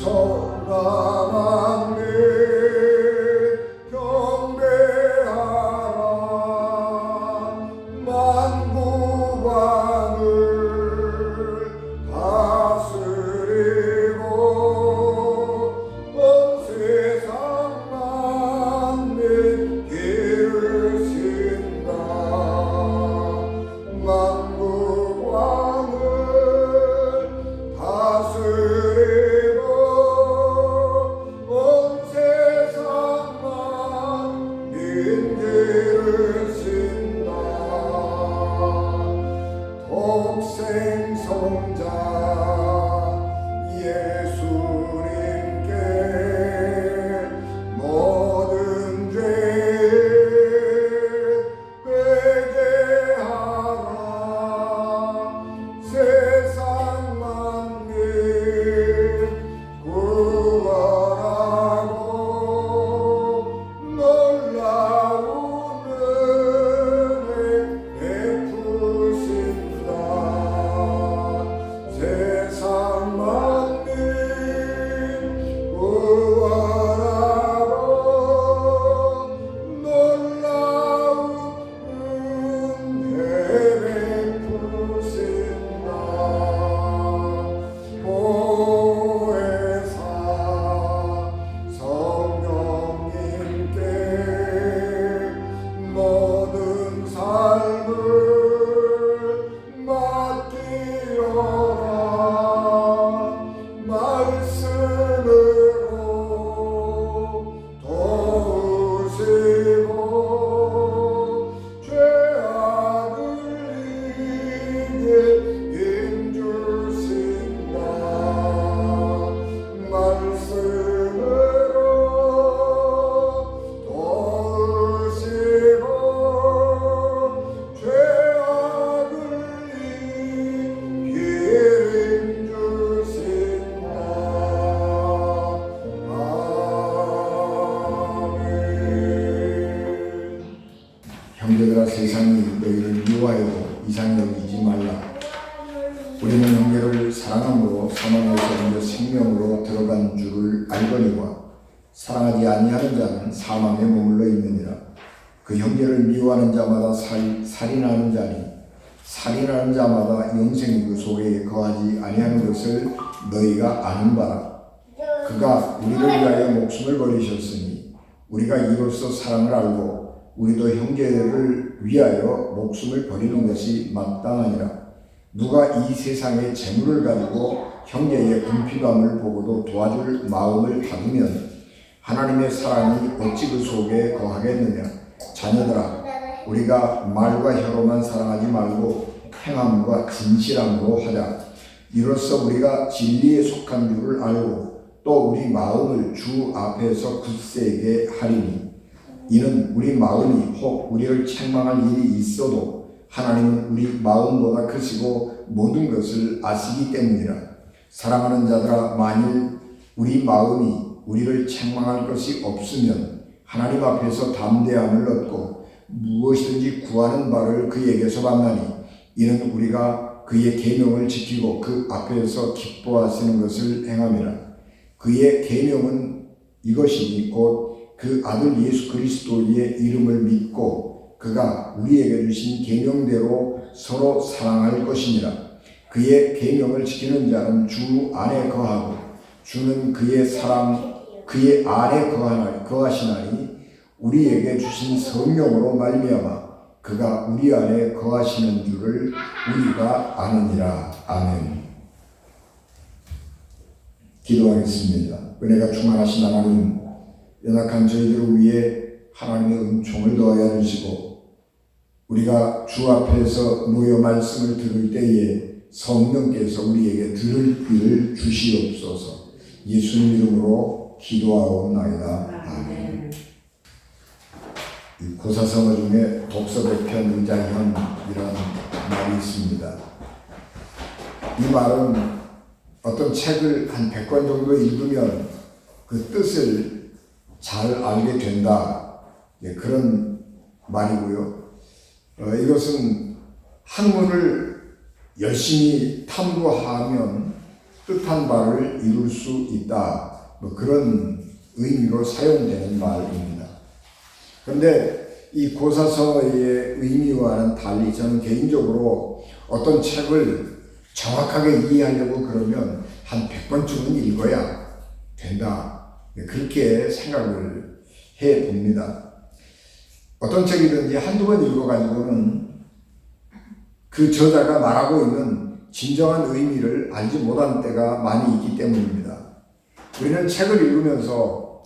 천남함에 경배하라. 만국왕을 다스리고 온 세상 만민 기르신다. 만국왕을 다스리고 온 세상 만민 기르신다. 독생성자 예수님께 모든 죄 회개하라. 세상 만민 구원하고 놀라운 은혜 베푸신다. 세상 만민 구원하고 놀라운 은혜 베푸신다. 보혜사 성령님께 모든 삶을 맡기어라. 말씀으로 도우시고 죄악을 이기게 힘주신다. 말씀으로 도우시고 죄악을 이기게 힘주신다. 아멘. 형제들아, 세상이 너희를 미워하여 이상히 여기지 말라. 우리는 형제를 사랑함으로 사망에서 먼저 생명으로 들어간 줄을 알거니와 사랑하지 아니하는 자는 사망에 머물러 있느니라. 그 형제를 미워하는 자마다 살인하는 자니 살인하는 자마다 영생이 그 속에 거하지 아니하는 것을 너희가 아는 바라. 그가 우리를 위하여 목숨을 버리셨으니 우리가 이로써 사랑을 알고 우리도 형제를 위하여 목숨을 버리는 것이 마땅하니라. 누가 이 세상의 재물을 가지고 형제의 궁핍함을 보고도 도와줄 마음을 가지면 하나님의 사랑이 어찌 그 속에 거하겠느냐. 자녀들아, 우리가 말과 혀로만 사랑하지 말고 행함과 진실함으로 하자. 이로써 우리가 진리에 속한 줄을 알고 또 우리 마음을 주 앞에서 굳세게 하리니, 이는 우리 마음이 혹 우리를 책망할 일이 있어도 하나님은 우리 마음보다 크시고 모든 것을 아시기 때문이라. 사랑하는 자들아, 만일 우리 마음이 우리를 책망할 것이 없으면 하나님 앞에서 담대함을 얻고 무엇이든지 구하는 바를 그에게서 받나니, 이는 우리가 그의 계명을 지키고 그 앞에서 기뻐하시는 것을 행함이라. 그의 계명은 이것이니 곧 그 아들 예수 그리스도의 이름을 믿고 그가 우리에게 주신 계명대로 서로 사랑할 것이니라. 그의 계명을 지키는 자는 주 안에 거하고 주는 그의 안에 거하시나니, 우리에게 주신 성령으로 말미암아 그가 우리 안에 거하시는 줄을 우리가 아느니라. 아멘. 기도하겠습니다. 은혜가 충만하신 하나님, 연약한 저희들을 위해 하나님의 은총을 더하여 주시고 우리가 주 앞에서 모여 말씀을 들을 때에 성령께서 우리에게 들을 귀를 주시옵소서. 예수님 이름으로 기도하옵나이다. 아멘. 고사성어 중에 독서백편 의장현이라는 말이 있습니다. 이 말은 어떤 책을 한 100권 정도 읽으면 그 뜻을 잘 알게 된다, 그런 말이고요. 이것은 학문을 열심히 탐구하면 뜻한 바를 이룰 수 있다. 뭐 그런 의미로 사용되는 말입니다. 그런데 이 고사서의 의미와는 달리 저는 개인적으로 어떤 책을 정확하게 이해하려고 그러면 한 100번쯤은 읽어야 된다. 그렇게 생각을 해 봅니다. 어떤 책이든지 한두 번 읽어가지고는 그 저자가 말하고 있는 진정한 의미를 알지 못한 때가 많이 있기 때문입니다. 우리는 책을 읽으면서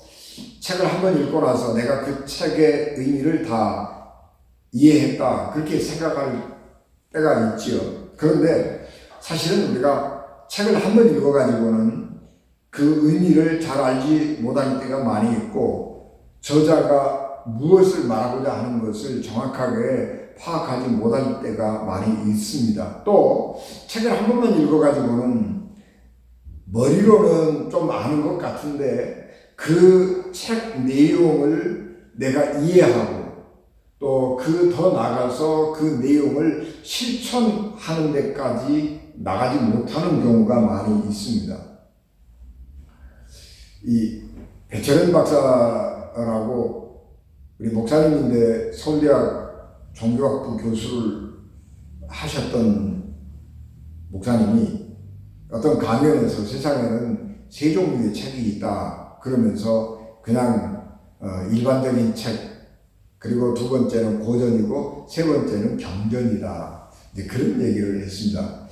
책을 한 번 읽고 나서 내가 그 책의 의미를 다 이해했다 그렇게 생각할 때가 있지요. 그런데 사실은 우리가 책을 한 번 읽어가지고는 그 의미를 잘 알지 못할 때가 많이 있고 저자가 무엇을 말하고자 하는 것을 정확하게 파악하지 못할 때가 많이 있습니다. 또 책을 한 번만 읽어가지고는 머리로는 좀 아는 것 같은데 그 책 내용을 내가 이해하고 또 그 더 나아가서 그 내용을 실천하는 데까지 나가지 못하는 경우가 많이 있습니다. 이 배철현 박사라고 우리 목사님인데 서울대학 종교학부 교수를 하셨던 목사님이 어떤 강연에서 세상에는 세 종류의 책이 있다 그러면서 그냥 일반적인 책 그리고 두 번째는 고전이고 세 번째는 경전이다 그런 얘기를 했습니다.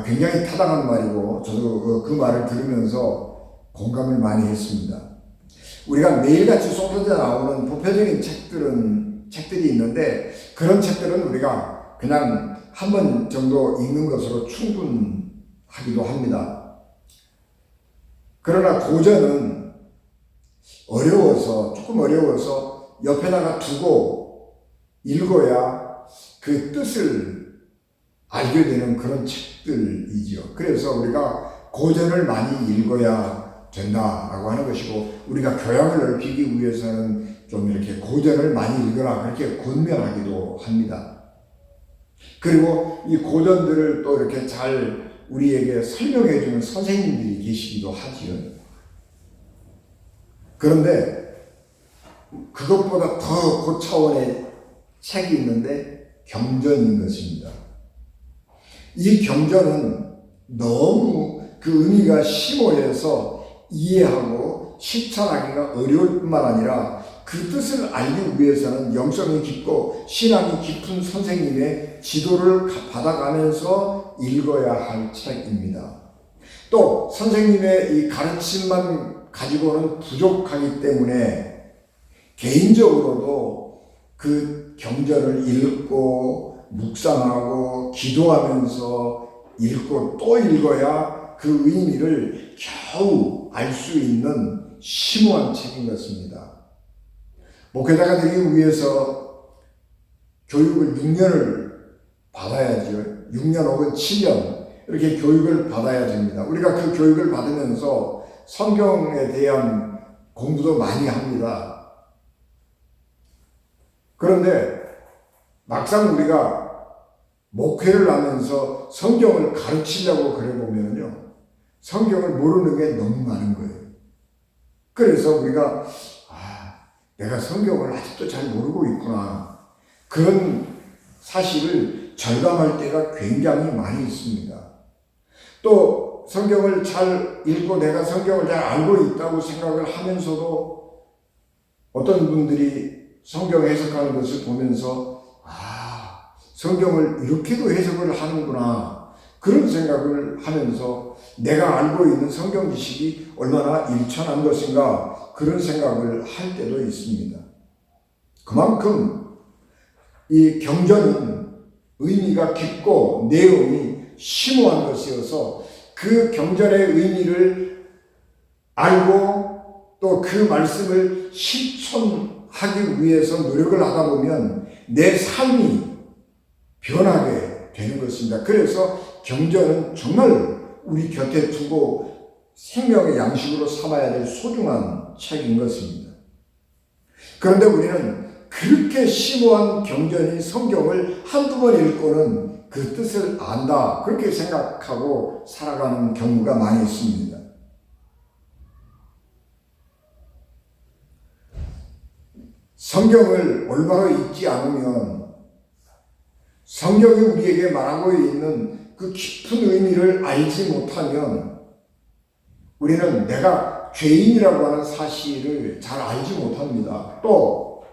굉장히 타당한 말이고 저도 그 말을 들으면서 공감을 많이 했습니다. 우리가 매일같이 쏟아져 나오는 보편적인 책들이 있는데 그런 책들은 우리가 그냥 한 번 정도 읽는 것으로 충분하기도 합니다. 그러나 고전은 조금 어려워서 옆에다가 두고 읽어야 그 뜻을 알게 되는 그런 책들이죠. 그래서 우리가 고전을 많이 읽어야 된다라고 하는 것이고 우리가 교양을 넓히기 위해서는 좀 이렇게 고전을 많이 읽으라 그렇게 권면하기도 합니다. 그리고 이 고전들을 또 이렇게 잘 우리에게 설명해 주는 선생님들이 계시기도 하지요. 그런데 그것보다 더 고차원의 책이 있는데 경전인 것입니다. 이 경전은 너무 그 의미가 심오해서 이해하고 실천하기가 어려울 뿐만 아니라 그 뜻을 알기 위해서는 영성이 깊고 신앙이 깊은 선생님의 지도를 받아가면서 읽어야 할 책입니다. 또 선생님의 이 가르침만 가지고는 부족하기 때문에 개인적으로도 그 경전을 읽고 묵상하고 기도하면서 읽고 또 읽어야 그 의미를 겨우 알 수 있는 심오한 책인 것입니다. 목회자가 되기 위해서 교육을 6년을 받아야죠. 6년 혹은 7년 이렇게 교육을 받아야 됩니다. 우리가 그 교육을 받으면서 성경에 대한 공부도 많이 합니다. 그런데 막상 우리가 목회를 하면서 성경을 가르치려고 그래 보면요. 성경을 모르는 게 너무 많은 거예요. 그래서 우리가 내가 성경을 아직도 잘 모르고 있구나. 그런 사실을 절감할 때가 굉장히 많이 있습니다. 또 성경을 잘 읽고 내가 성경을 잘 알고 있다고 생각을 하면서도 어떤 분들이 성경 해석하는 것을 보면서 성경을 이렇게도 해석을 하는구나 그런 생각을 하면서 내가 알고 있는 성경 지식이 얼마나 일천한 것인가 그런 생각을 할 때도 있습니다. 그만큼 이 경전은 의미가 깊고 내용이 심오한 것이어서 그 경전의 의미를 알고 또 그 말씀을 실천하기 위해서 노력을 하다 보면 내 삶이 변하게 되는 것입니다. 그래서 경전은 정말 우리 곁에 두고 생명의 양식으로 삼아야 될 소중한 책인 것입니다. 그런데 우리는 그렇게 심오한 경전인 성경을 한두 번 읽고는 그 뜻을 안다, 그렇게 생각하고 살아가는 경우가 많이 있습니다. 성경을 올바로 읽지 않으면 성경이 우리에게 말하고 있는 그 깊은 의미를 알지 못하면 우리는 내가 죄인이라고 하는 사실을 잘 알지 못합니다. 또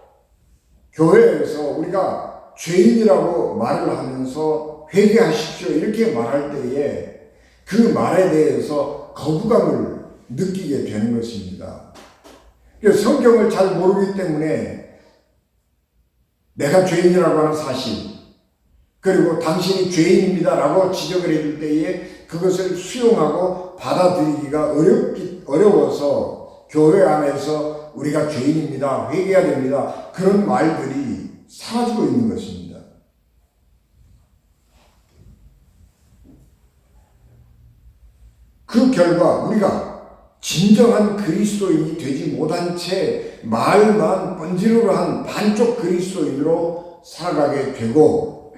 교회에서 우리가 죄인이라고 말을 하면서 회개하십시오 이렇게 말할 때에 그 말에 대해서 거부감을 느끼게 되는 것입니다. 성경을 잘 모르기 때문에 내가 죄인이라고 하는 사실, 그리고 당신이 죄인입니다 라고 지적을 해줄 때에 그것을 수용하고 받아들이기가 어려워서 교회 안에서 우리가 죄인입니다, 회개해야 됩니다, 그런 말들이 사라지고 있는 것입니다. 그 결과 우리가 진정한 그리스도인이 되지 못한 채 말만 번지르르 한 반쪽 그리스도인으로 살아가게 되고,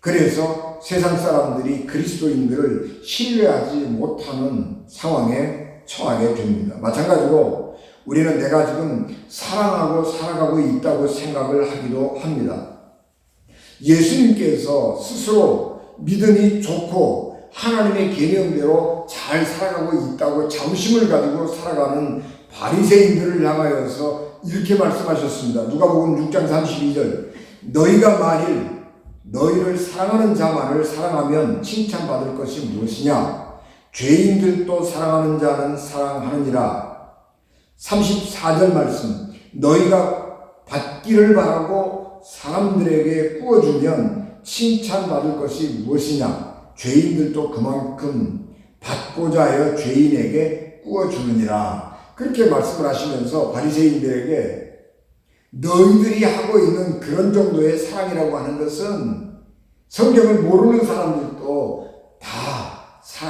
그래서 세상 사람들이 그리스도인들을 신뢰하지 못하는 상황에 처하게 됩니다. 마찬가지로 우리는 내가 지금 사랑하고 살아가고 있다고 생각을 하기도 합니다. 예수님께서 스스로 믿음이 좋고 하나님의 계명대로 잘 살아가고 있다고 자부심을 가지고 살아가는 바리새인들을 향하여서 이렇게 말씀하셨습니다. 누가복음 6장 32절, 너희가 만일 너희를 사랑하는 자만을 사랑하면 칭찬받을 것이 무엇이냐? 죄인들도 사랑하는 자는 사랑하느니라. 34절 말씀, 너희가 받기를 바라고 사람들에게 구워주면 칭찬받을 것이 무엇이냐? 죄인들도 그만큼 받고자 하여 죄인에게 구워주느니라. 그렇게 말씀을 하시면서 바리새인들에게 너희들이 하고 있는 그런 정도의 사랑이라고 하는 것은 성경을 모르는 사람들도 다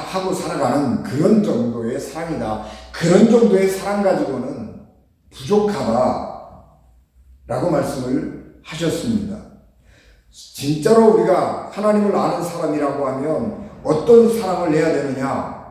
하고 살아가는 그런 정도의 사랑이다. 그런 정도의 사랑 가지고는 부족하다 라고 말씀을 하셨습니다. 진짜로 우리가 하나님을 아는 사람이라고 하면 어떤 사랑을 해야 되느냐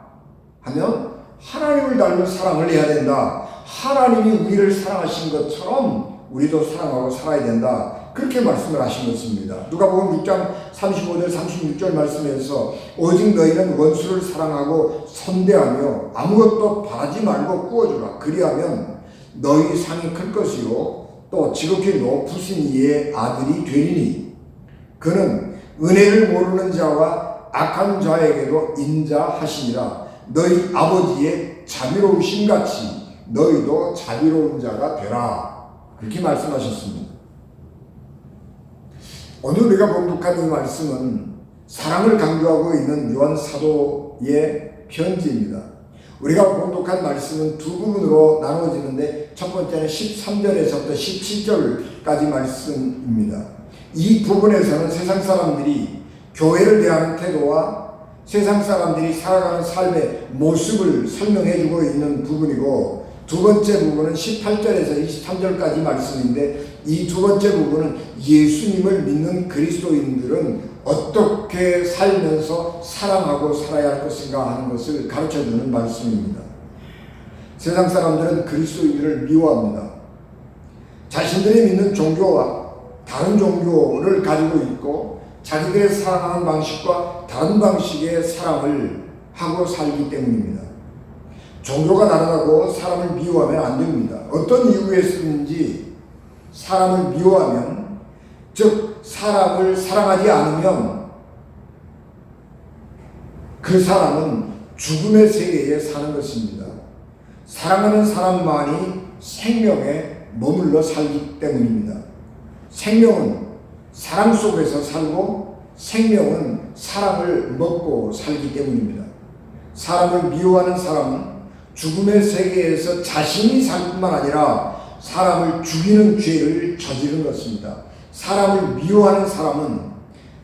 하면 하나님을 닮은 사랑을 해야 된다. 하나님이 우리를 사랑하신 것처럼 우리도 사랑하고 살아야 된다. 그렇게 말씀을 하신 것입니다. 누가복음 6장 35절 36절 말씀에서 오직 너희는 원수를 사랑하고 선대하며 아무것도 바라지 말고 구워주라. 그리하면 너희 상이 클 것이요 또 지극히 높으신 이의 아들이 되리니 그는 은혜를 모르는 자와 악한 자에게도 인자하시니라. 너희 아버지의 자비로우심 같이 너희도 자비로운 자가 되라. 그렇게 말씀하셨습니다. 오늘 우리가 봉독한 이 말씀은 사랑을 강조하고 있는 요한 사도의 편지입니다. 우리가 봉독한 말씀은 두 부분으로 나누어지는데 첫 번째는 13절에서부터 17절까지 말씀입니다. 이 부분에서는 세상 사람들이 교회를 대하는 태도와 세상 사람들이 살아가는 삶의 모습을 설명해 주고 있는 부분이고, 두 번째 부분은 18절에서 23절까지 말씀인데 이 두 번째 부분은 예수님을 믿는 그리스도인들은 어떻게 살면서 사랑하고 살아야 할 것인가 하는 것을 가르쳐주는 말씀입니다. 세상 사람들은 그리스도인들을 미워합니다. 자신들이 믿는 종교와 다른 종교를 가지고 있고 자기들의 사랑하는 방식과 다른 방식의 사랑을 하고 살기 때문입니다. 종교가 다르다고 사람을 미워하면 안 됩니다. 어떤 이유에서든지 사람을 미워하면, 즉 사람을 사랑하지 않으면 그 사람은 죽음의 세계에 사는 것입니다. 사랑하는 사람만이 생명에 머물러 살기 때문입니다. 생명은 사랑 속에서 살고 생명은 사랑을 먹고 살기 때문입니다. 사람을 미워하는 사람은 죽음의 세계에서 자신이 살 뿐만 아니라 사람을 죽이는 죄를 저지른 것입니다. 사람을 미워하는 사람은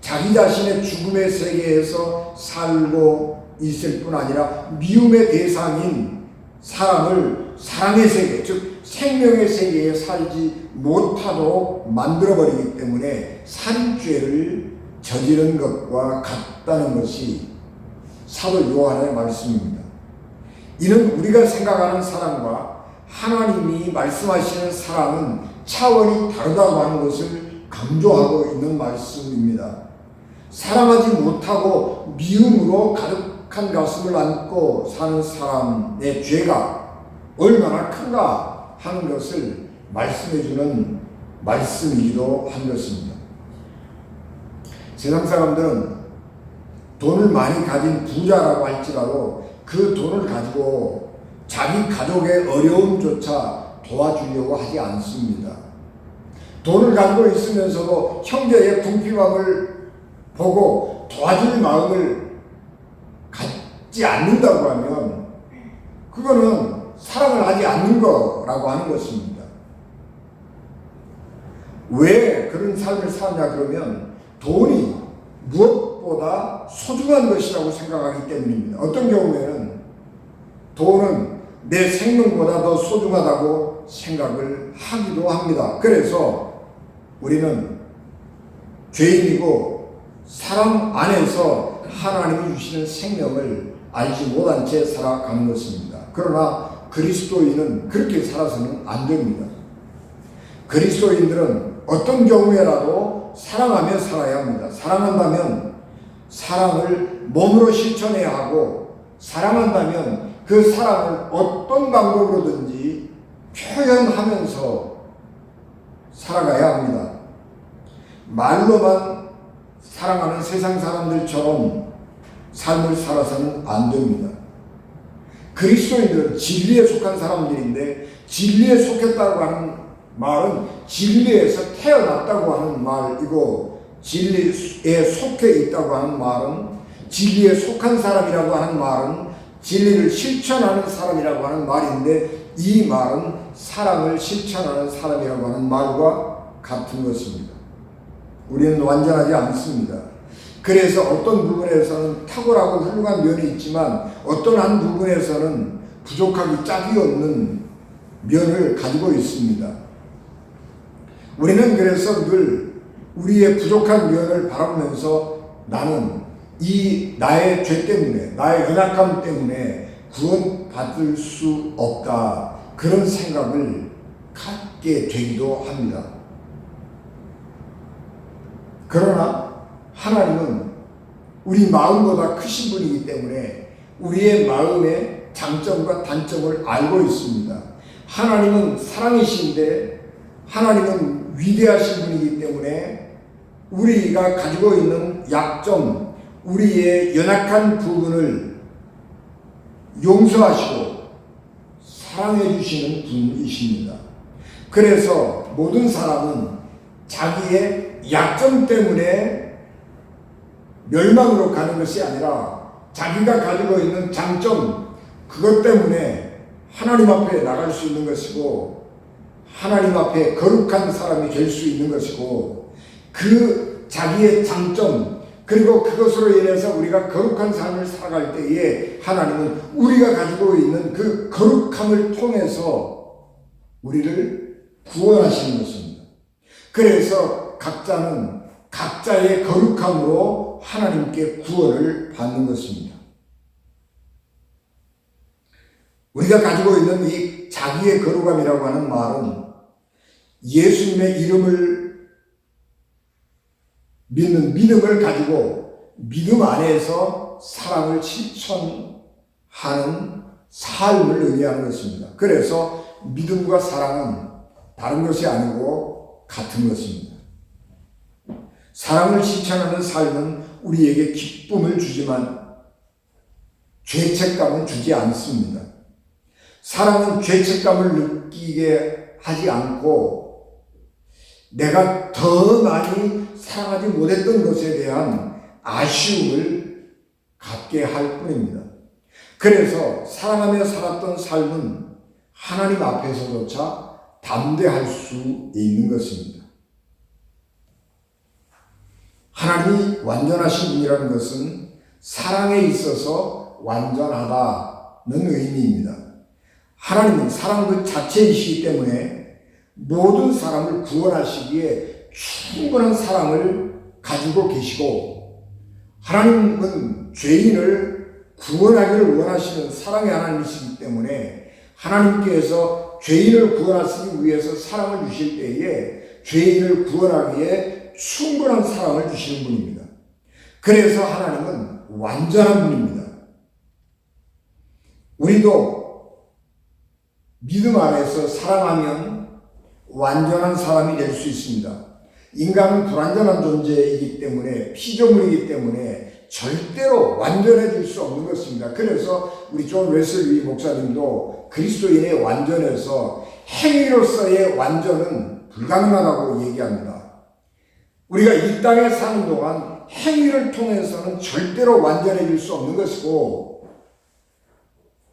자기 자신의 죽음의 세계에서 살고 있을 뿐 아니라 미움의 대상인 사람을 사랑의 세계, 즉 생명의 세계에 살지 못하도록 만들어버리기 때문에 살인죄를 저지른 것과 같다는 것이 사도 요한의 말씀입니다. 이는 우리가 생각하는 사랑과 하나님이 말씀하시는 사랑은 차원이 다르다고 하는 것을 강조하고 있는 말씀입니다. 사랑하지 못하고 미움으로 가득한 가슴을 안고 사는 사람의 죄가 얼마나 큰가 하는 것을 말씀해주는 말씀이기도 한 것입니다. 세상 사람들은 돈을 많이 가진 부자라고 할지라도 그 돈을 가지고 자기 가족의 어려움조차 도와주려고 하지 않습니다. 돈을 가지고 있으면서도 형제의 궁핍함을 보고 도와줄 마음을 갖지 않는다고 하면 그거는 사랑을 하지 않는 거라고 하는 것입니다. 왜 그런 삶을 사냐 그러면 돈이 무엇보다 소중한 것이라고 생각하기 때문입니다. 어떤 경우에는 돈은 내 생명보다 더 소중하다고 생각을 하기도 합니다. 그래서 우리는 죄인이고 사람 안에서 하나님이 주시는 생명을 알지 못한 채 살아가는 것입니다. 그러나 그리스도인은 그렇게 살아서는 안 됩니다. 그리스도인들은 어떤 경우에라도 사랑하며 살아야 합니다. 사랑한다면 사랑을 몸으로 실천해야 하고, 사랑한다면 그 사랑을 어떤 방법으로든지 표현하면서 살아가야 합니다. 말로만 사랑하는 세상 사람들처럼 삶을 살아서는 안 됩니다. 그리스도인들은 진리에 속한 사람들인데, 진리에 속했다고 하는 말은 진리에서 태어났다고 하는 말이고, 진리에 속해 있다고 하는 말은, 진리에 속한 사람이라고 하는 말은 진리를 실천하는 사람이라고 하는 말인데, 이 말은 사랑을 실천하는 사람이라고 하는 말과 같은 것입니다. 우리는 완전하지 않습니다. 그래서 어떤 부분에서는 탁월하고 훌륭한 면이 있지만 어떤 한 부분에서는 부족하기 짝이 없는 면을 가지고 있습니다. 우리는 그래서 늘 우리의 부족한 면을 바라보면서 나는 이 나의 죄 때문에, 나의 연약함 때문에 구원받을 수 없다, 그런 생각을 갖게 되기도 합니다. 그러나 하나님은 우리 마음보다 크신 분이기 때문에 우리의 마음의 장점과 단점을 알고 있습니다. 하나님은 사랑이신데 하나님은 위대하신 분이기 때문에 우리가 가지고 있는 약점, 우리의 연약한 부분을 용서하시고 사랑해 주시는 분이십니다. 그래서 모든 사람은 자기의 약점 때문에 멸망으로 가는 것이 아니라 자기가 가지고 있는 장점, 그것 때문에 하나님 앞에 나갈 수 있는 것이고, 하나님 앞에 거룩한 사람이 될 수 있는 것이고, 그 자기의 장점, 그리고 그것으로 인해서 우리가 거룩한 삶을 살아갈 때에 하나님은 우리가 가지고 있는 그 거룩함을 통해서 우리를 구원하시는 것입니다. 그래서 각자는 각자의 거룩함으로 하나님께 구원을 받는 것입니다. 우리가 가지고 있는 이 자기의 거룩함이라고 하는 말은 예수님의 이름을 믿는 믿음을 가지고 믿음 안에서 사랑을 실천하는 삶을 의미하는 것입니다. 그래서 믿음과 사랑은 다른 것이 아니고 같은 것입니다. 사랑을 실천하는 삶은 우리에게 기쁨을 주지만 죄책감은 주지 않습니다. 사랑은 죄책감을 느끼게 하지 않고 내가 더 많이 사랑하지 못했던 것에 대한 아쉬움을 갖게 할 뿐입니다. 그래서 사랑하며 살았던 삶은 하나님 앞에서조차 담대할 수 있는 것입니다. 하나님이 완전하신 분이라는 것은 사랑에 있어서 완전하다는 의미입니다. 하나님은 사랑 그 자체이시기 때문에 모든 사람을 구원하시기에 충분한 사랑을 가지고 계시고 하나님은 죄인을 구원하기를 원하시는 사랑의 하나님이시기 때문에 하나님께서 죄인을 구원하시기 위해서 사랑을 주실 때에 죄인을 구원하기에 충분한 사랑을 주시는 분입니다. 그래서 하나님은 완전한 분입니다. 우리도 믿음 안에서 사랑하면 완전한 사람이 될 수 있습니다. 인간은 불완전한 존재이기 때문에 피조물이기 때문에 절대로 완전해질 수 없는 것입니다. 그래서 우리 존 웨슬리 목사님도 그리스도인의 완전에서 행위로서의 완전은 불가능하다고 얘기합니다. 우리가 이 땅에 사는 동안 행위를 통해서는 절대로 완전해질 수 없는 것이고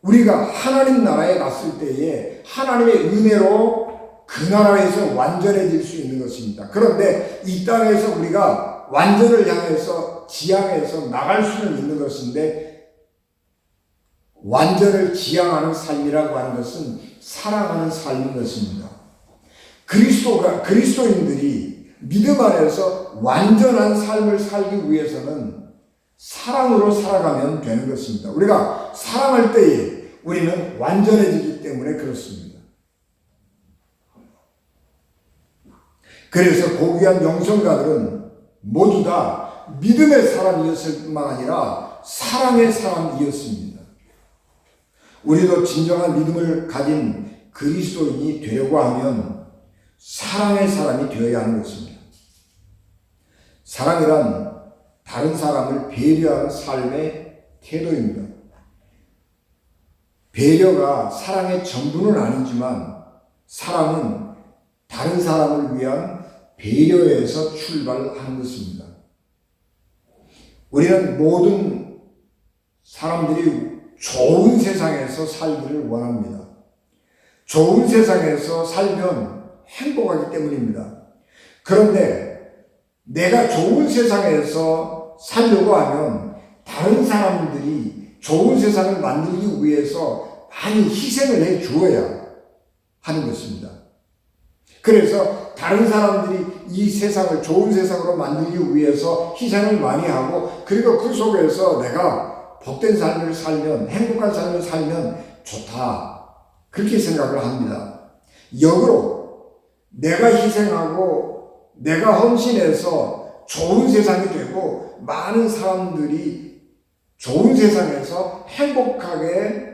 우리가 하나님 나라에 갔을 때에 하나님의 은혜로 그 나라에서 완전해질 수 있는 것입니다. 그런데 이 땅에서 우리가 완전을 향해서 지향해서 나갈 수는 있는 것인데 완전을 지향하는 삶이라고 하는 것은 사랑하는 삶인 것입니다. 그리스도인들이 믿음 안에서 완전한 삶을 살기 위해서는 사랑으로 살아가면 되는 것입니다. 우리가 사랑할 때에 우리는 완전해지기 때문에 그렇습니다. 그래서 고귀한 영성가들은 모두 다 믿음의 사람이었을 뿐만 아니라 사랑의 사람이었습니다. 우리도 진정한 믿음을 가진 그리스도인이 되려고 하면 사랑의 사람이 되어야 하는 것입니다. 사랑이란 다른 사람을 배려하는 삶의 태도입니다. 배려가 사랑의 전부는 아니지만 사랑은 다른 사람을 위한 배려에서 출발하는 것입니다. 우리는 모든 사람들이 좋은 세상에서 살기를 원합니다. 좋은 세상에서 살면 행복하기 때문입니다. 그런데 내가 좋은 세상에서 살려고 하면 다른 사람들이 좋은 세상을 만들기 위해서 많이 희생을 해 주어야 하는 것입니다. 그래서 다른 사람들이 이 세상을 좋은 세상으로 만들기 위해서 희생을 많이 하고 그리고 그 속에서 내가 복된 삶을 살면 행복한 삶을 살면 좋다 그렇게 생각을 합니다. 역으로 내가 희생하고 내가 헌신해서 좋은 세상이 되고 많은 사람들이 좋은 세상에서 행복하게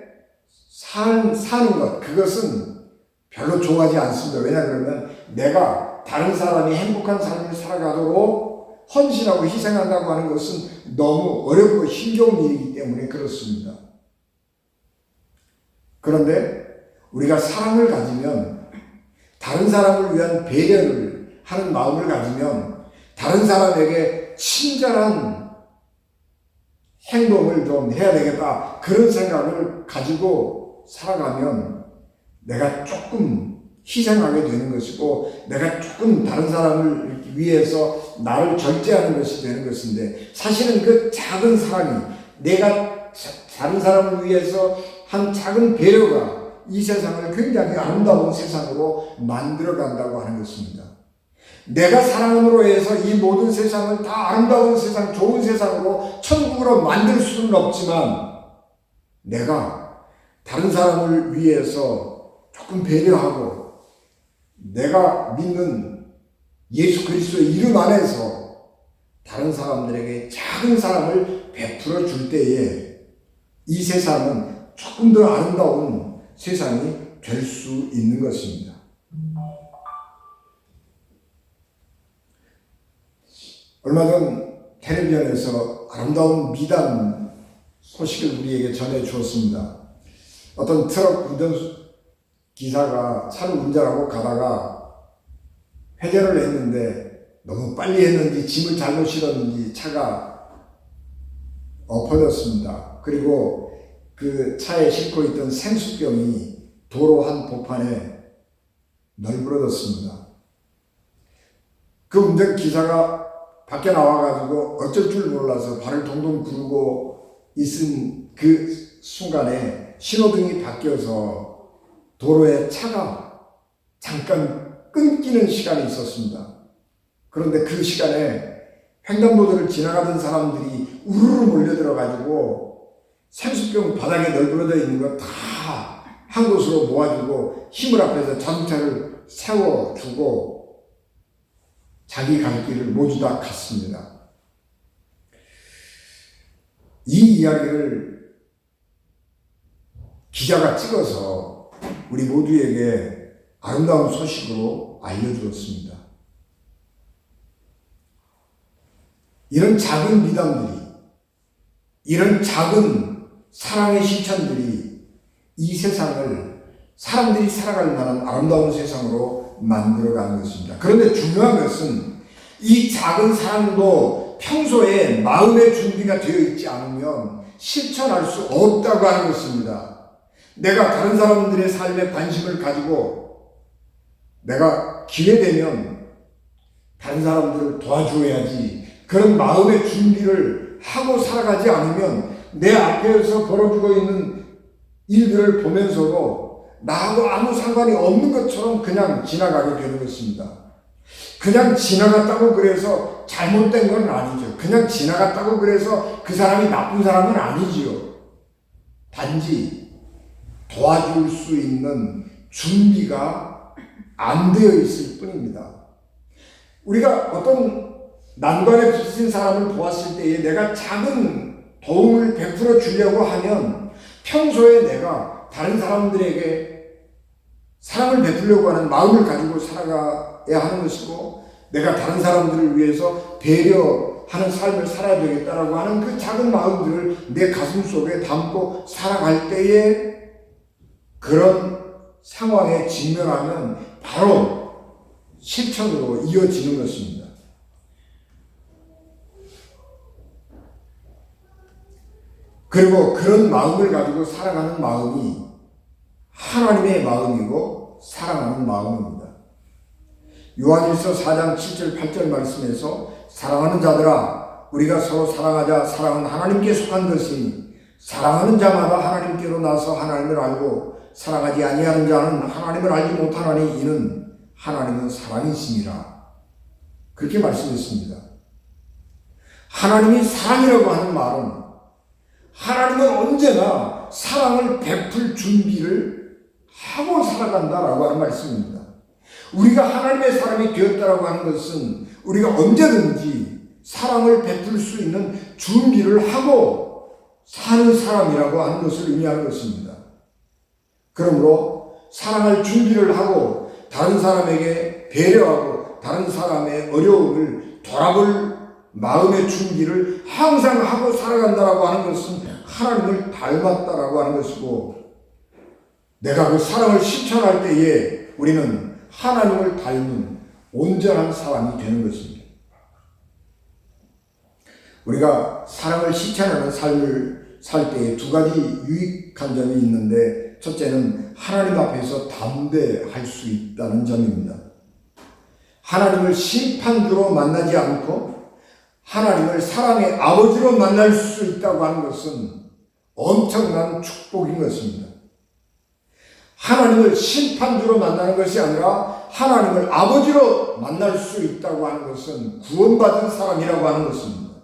사는 것 그것은 별로 좋아하지 않습니다. 왜냐 그러면 내가 다른 사람이 행복한 삶을 살아가도록 헌신하고 희생한다고 하는 것은 너무 어렵고 힘겨운 일이기 때문에 그렇습니다. 그런데 우리가 사랑을 가지면 다른 사람을 위한 배려를 하는 마음을 가지면 다른 사람에게 친절한 행동을 좀 해야 되겠다 그런 생각을 가지고 살아가면 내가 조금 희생하게 되는 것이고 내가 조금 다른 사람을 위해서 나를 절제하는 것이 되는 것인데 사실은 그 작은 사랑이 내가 다른 사람을 위해서 한 작은 배려가 이 세상을 굉장히 아름다운 세상으로 만들어간다고 하는 것입니다. 내가 사랑으로 해서 이 모든 세상을 다 아름다운 세상, 좋은 세상으로 천국으로 만들 수는 없지만 내가 다른 사람을 위해서 조금 배려하고 내가 믿는 예수 그리스도의 이름 안에서 다른 사람들에게 작은 사랑을 베풀어 줄 때에 이 세상은 조금 더 아름다운 세상이 될 수 있는 것입니다. 얼마 전 텔레비전에서 아름다운 미담 소식을 우리에게 전해 주었습니다. 어떤 트럭 기사가 차를 운전하고 가다가 회전을 했는데 너무 빨리 했는지 짐을 잘못 실었는지 차가 엎어졌습니다. 그리고 그 차에 싣고 있던 생수병이 도로 한 보판에 널브러졌습니다. 그 운전기사가 밖에 나와가지고 어쩔 줄 몰라서 발을 동동 구르고 있은 그 순간에 신호등이 바뀌어서 도로에 차가 잠깐 끊기는 시간이 있었습니다. 그런데 그 시간에 횡단보도를 지나가던 사람들이 우르르 몰려들어가지고 생수병 바닥에 널브러져 있는 거 다 한 곳으로 모아주고 힘을 앞에서 자동차를 세워주고 자기 갈 길을 모두 다 갔습니다. 이 이야기를 기자가 찍어서 우리 모두에게 아름다운 소식으로 알려주었습니다. 이런 작은 미담들이, 이런 작은 사랑의 실천들이 이 세상을 사람들이 살아갈 만한 아름다운 세상으로 만들어가는 것입니다. 그런데 중요한 것은 이 작은 사랑도 평소에 마음의 준비가 되어 있지 않으면 실천할 수 없다고 하는 것입니다. 내가 다른 사람들의 삶에 관심을 가지고 내가 기회되면 다른 사람들을 도와줘야지, 그런 마음의 준비를 하고 살아가지 않으면 내 앞에서 벌어지고 있는 일들을 보면서도 나하고 아무 상관이 없는 것처럼 그냥 지나가게 되는 것입니다. 그냥 지나갔다고 그래서 잘못된 건 아니죠. 그냥 지나갔다고 그래서 그 사람이 나쁜 사람은 아니지요. 단지 도와줄 수 있는 준비가 안 되어 있을 뿐입니다. 우리가 어떤 난관에 부딪힌 사람을 보았을 때에 내가 작은 도움을 베풀어 주려고 하면 평소에 내가 다른 사람들에게 사랑을 베풀려고 하는 마음을 가지고 살아가야 하는 것이고, 내가 다른 사람들을 위해서 배려하는 삶을 살아야 되겠다라고 하는 그 작은 마음들을 내 가슴 속에 담고 살아갈 때에 그런 상황에 직면하면 바로 실천으로 이어지는 것입니다. 그리고 그런 마음을 가지고 살아가는 마음이 하나님의 마음이고 사랑하는 마음입니다. 요한일서 4장 7절 8절 말씀에서 사랑하는 자들아 우리가 서로 사랑하자. 사랑은 하나님께 속한 것이니 사랑하는 자마다 하나님께로 나서 하나님을 알고 사랑하지 아니하는 자는 하나님을 알지 못하나니 이는 하나님은 사랑이심이라. 그렇게 말씀했습니다. 하나님이 사랑이라고 하는 말은 하나님은 언제나 사랑을 베풀 준비를 하고 살아간다라고 하는 말씀입니다. 우리가 하나님의 사람이 되었다라고 하는 것은 우리가 언제든지 사랑을 베풀 수 있는 준비를 하고 사는 사람이라고 하는 것을 의미하는 것입니다. 그러므로 사랑할 준비를 하고 다른 사람에게 배려하고 다른 사람의 어려움을 돌아볼 마음의 준비를 항상 하고 살아간다라고 하는 것은 하나님을 닮았다라고 하는 것이고, 내가 그 사랑을 실천할 때에 우리는 하나님을 닮은 온전한 사람이 되는 것입니다. 우리가 사랑을 실천하는 삶을 살 때에 두 가지 유익한 점이 있는데, 첫째는 하나님 앞에서 담대할 수 있다는 점입니다. 하나님을 심판주로 만나지 않고 하나님을 사랑의 아버지로 만날 수 있다고 하는 것은 엄청난 축복인 것입니다. 하나님을 심판주로 만나는 것이 아니라 하나님을 아버지로 만날 수 있다고 하는 것은 구원받은 사람이라고 하는 것입니다.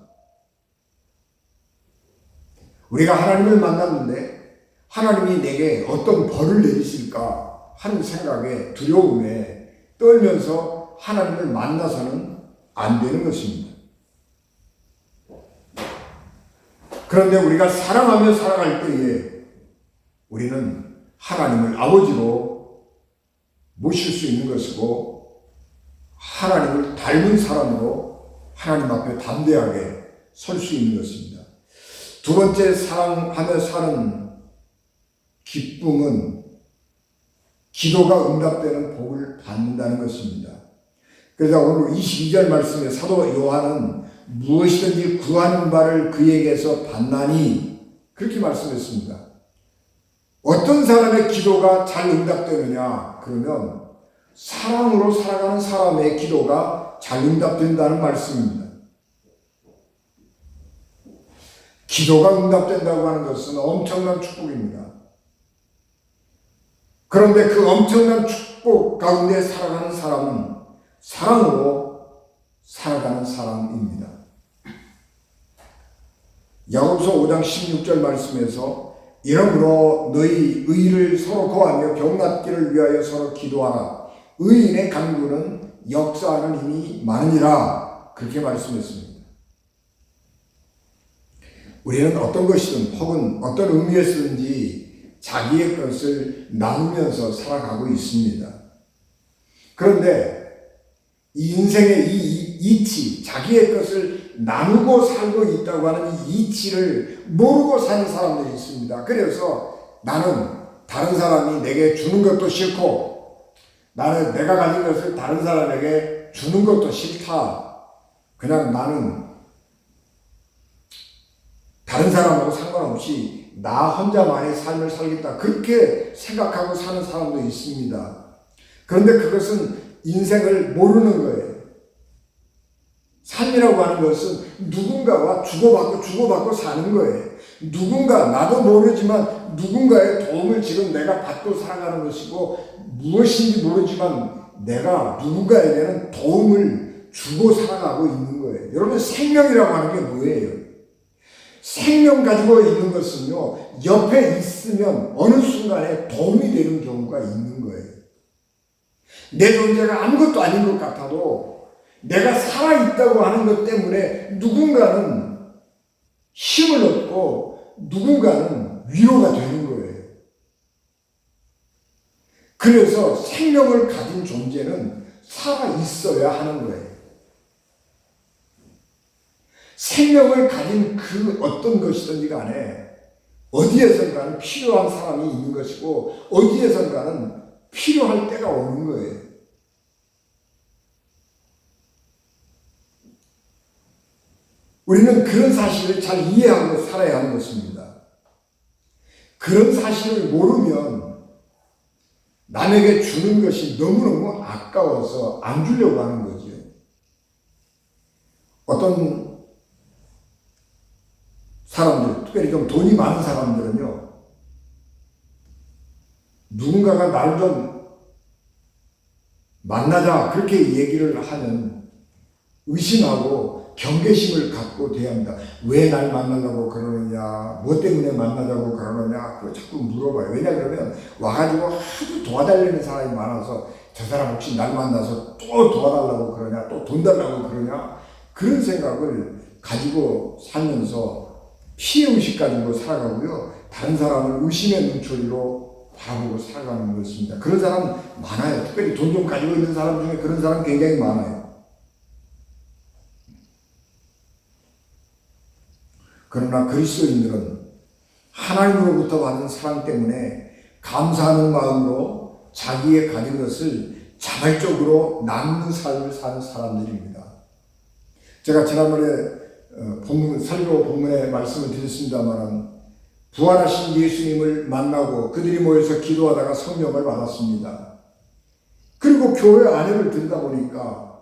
우리가 하나님을 만났는데 하나님이 내게 어떤 벌을 내리실까 하는 생각에 두려움에 떨면서 하나님을 만나서는 안 되는 것입니다. 그런데 우리가 사랑하며 살아갈 때에 우리는 하나님을 아버지로 모실 수 있는 것이고, 하나님을 닮은 사람으로 하나님 앞에 담대하게 설 수 있는 것입니다. 두 번째, 사랑하며 사는 기쁨은 기도가 응답되는 복을 받는다는 것입니다. 그래서 오늘 22절 말씀에 사도 요한은 무엇이든지 구하는 바를 그에게서 받나니 그렇게 말씀했습니다. 어떤 사람의 기도가 잘 응답되느냐? 그러면 사랑으로 살아가는 사람의 기도가 잘 응답된다는 말씀입니다. 기도가 응답된다고 하는 것은 엄청난 축복입니다. 그런데 그 엄청난 축복 가운데 살아가는 사람은 사랑으로 살아가는 사람입니다. 야고보서 5장 16절 말씀에서 이러므로 너희 의를 서로 고하며 병낫기를 위하여 서로 기도하라. 의인의 간구는 역사하는 힘이 많으니라. 그렇게 말씀했습니다. 우리는 어떤 것이든 혹은 어떤 의미에서든지 자기의 것을 나누면서 살아가고 있습니다. 그런데 이 인생의 이 이치, 자기의 것을 나누고 살고 있다고 하는 이 이치를 모르고 사는 사람들이 있습니다. 그래서 나는 다른 사람이 내게 주는 것도 싫고, 나는 내가 가진 것을 다른 사람에게 주는 것도 싫다. 그냥 나는 다른 사람하고 상관없이 나 혼자만의 삶을 살겠다. 그렇게 생각하고 사는 사람도 있습니다. 그런데 그것은 인생을 모르는 거예요. 삶이라고 하는 것은 누군가와 주고받고 사는 거예요. 나도 모르지만 누군가의 도움을 지금 내가 받고 살아가는 것이고, 무엇인지 모르지만 내가 누군가에게는 도움을 주고 살아가고 있는 거예요. 여러분, 생명이라고 하는 게 뭐예요? 생명 가지고 있는 것은요, 옆에 있으면 어느 순간에 도움이 되는 경우가 있는 거예요. 내 존재가 아무것도 아닌 것 같아도 내가 살아있다고 하는 것 때문에 누군가는 힘을 얻고 누군가는 위로가 되는 거예요. 그래서 생명을 가진 존재는 살아있어야 하는 거예요. 생명을 가진 그 어떤 것이든지 간에 어디에선가는 필요한 사람이 있는 것이고, 어디에선가는 필요할 때가 오는 거예요. 우리는 그런 사실을 잘 이해하고 살아야 하는 것입니다. 그런 사실을 모르면 남에게 주는 것이 너무너무 아까워서 안 주려고 하는 거죠. 어떤 사람들, 특별히 좀 돈이 많은 사람들은요, 누군가가 나를 좀 만나자 그렇게 얘기를 하면 의심하고 경계심을 갖고 대합니다. 왜 날 만나려고 그러느냐, 뭐 때문에 만나자고 그러느냐, 그거 자꾸 물어봐요. 왜냐 그러면 와가지고 하도 도와달라는 사람이 많아서 저 사람 혹시 날 만나서 또 도와달라고 그러냐, 또 돈 달라고 그러냐, 그런 생각을 가지고 살면서 피해의식 가지고 살아가고요, 다른 사람을 의심의 눈초리로 바라보고 살아가는 것입니다. 그런 사람 많아요. 특별히 돈 좀 가지고 있는 사람 중에 그런 사람 굉장히 많아요. 그러나 그리스도인들은 하나님으로부터 받은 사랑 때문에 감사하는 마음으로 자기의 가진 것을 자발적으로 나누는 삶을 사는 사람들입니다. 제가 지난번에 설교 본문에 말씀을 드렸습니다만, 부활하신 예수님을 만나고 그들이 모여서 기도하다가 성령을 받았습니다. 그리고 교회 안에를 들여다보니까,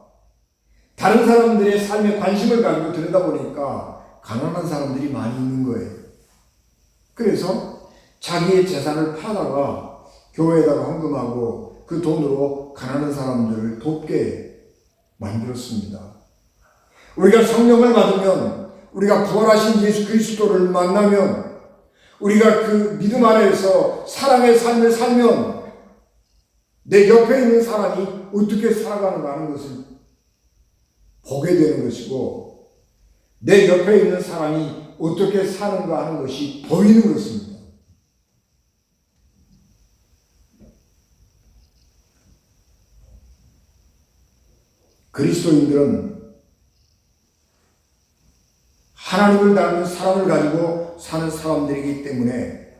다른 사람들의 삶에 관심을 가지고 들여다보니까 가난한 사람들이 많이 있는 거예요. 그래서 자기의 재산을 팔다가 교회에다가 헌금하고 그 돈으로 가난한 사람들을 돕게 만들었습니다. 우리가 성령을 받으면, 우리가 부활하신 예수 그리스도를 만나면, 우리가 그 믿음 안에서 사랑의 삶을 살면 내 옆에 있는 사람이 어떻게 살아가는가 하는 것을 보게 되는 것이고, 내 옆에 있는 사람이 어떻게 사는가 하는 것이 보이는 것입니다. 그리스도인들은 하나님을 닮은 사랑을 가지고 사는 사람들이기 때문에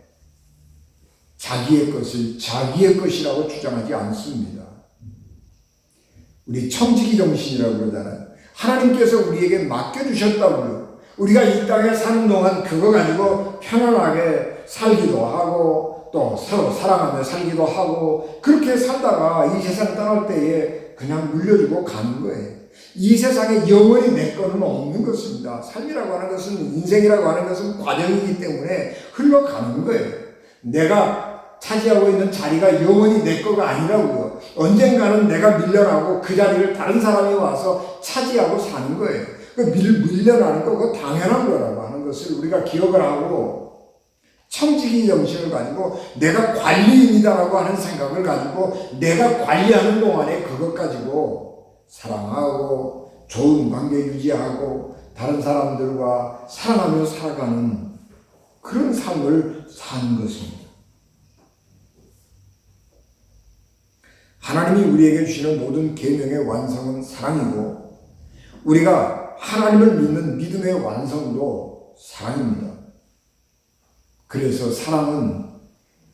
자기의 것을 자기의 것이라고 주장하지 않습니다. 우리 청지기 정신이라고 그러잖아요. 하나님께서 우리에게 맡겨주셨다고요. 우리가 이 땅에 사는 동안 그거 가지고 편안하게 살기도 하고 또 서로 사랑하며 살기도 하고, 그렇게 살다가 이 세상 떠날 때에 그냥 물려주고 가는 거예요. 이 세상에 영원히 내 거는 없는 것입니다. 삶이라고 하는 것은, 인생이라고 하는 것은 과정이기 때문에 흘러가는 거예요. 내가 차지하고 있는 자리가 영원히 내 거가 아니라고요. 언젠가는 내가 밀려나고 그 자리를 다른 사람이 와서 차지하고 사는 거예요. 밀려나는 거 그거 당연한 거라고 하는 것을 우리가 기억을 하고 청지기 정신을 가지고 내가 관리인이다라고 하는 생각을 가지고 내가 관리하는 동안에 그것 가지고 사랑하고 좋은 관계 유지하고 다른 사람들과 사랑하며 살아가는 그런 삶을 사는 것입니다. 하나님이 우리에게 주시는 모든 계명의 완성은 사랑이고 우리가 하나님을 믿는 믿음의 완성도 사랑입니다. 그래서 사랑은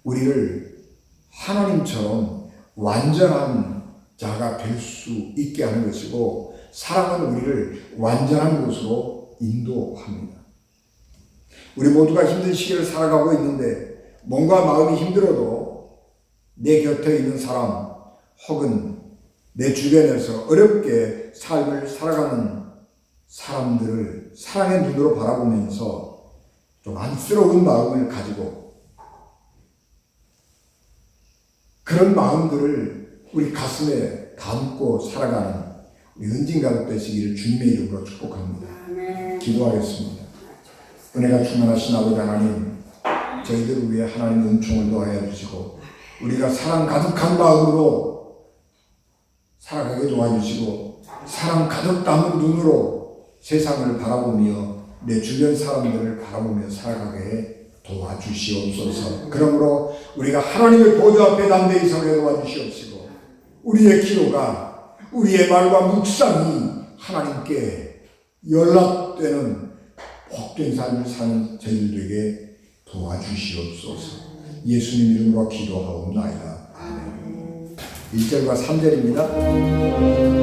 우리를 하나님처럼 완전한 자가 될 수 있게 하는 것이고 사랑은 우리를 완전한 곳으로 인도합니다. 우리 모두가 힘든 시기를 살아가고 있는데 몸과 마음이 힘들어도 내 곁에 있는 사람 혹은 내 주변에서 어렵게 삶을 살아가는 사람들을 사랑의 눈으로 바라보면서 좀 안쓰러운 마음을 가지고 그런 마음들을 우리 가슴에 담고 살아가는 우리 은진가족 되시기를 주님의 이름으로 축복합니다. 기도하겠습니다. 은혜가 충만하신 아버지 하나님, 저희들을 위해 하나님 은총을 더하여 주시고 우리가 사랑 가득한 마음으로 살아가게 도와주시고 사랑 가득 담은 눈으로 세상을 바라보며 내 주변 사람들을 바라보며 살아가게 도와주시옵소서. 그러므로 우리가 하나님의 보좌 앞에 담대히 서게 도와주시옵시고 우리의 기도가 우리의 말과 묵상이 하나님께 연락되는 복된 삶을 사는 저희들 되게 도와주시옵소서. 예수님 이름으로 기도하옵나이다. 아멘. 1절과 3절입니다.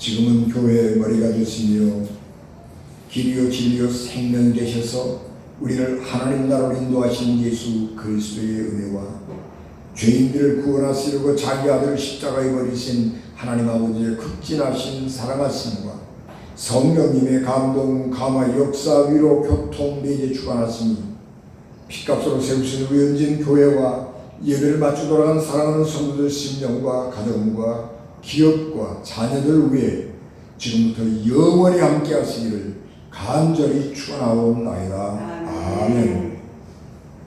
지금은 교회의 머리가 되시며 길이요 진리요 생명이 되셔서 우리를 하나님 나라로 인도하신 예수 그리스도의 은혜와 죄인들을 구원하시려고 자기 아들을 십자가에 버리신 하나님 아버지의 극진하신 사랑하심과 성령님의 감동, 감화, 역사, 위로, 교통, 매제 주관하시니 피값으로 세우신 의원진 교회와 예배를 맞추 돌아간 사랑하는 성도들 심령과 가정과 기업과 자녀들 위해 지금부터 영원히 함께 하시기를 간절히 축원하옵나이다. 아멘.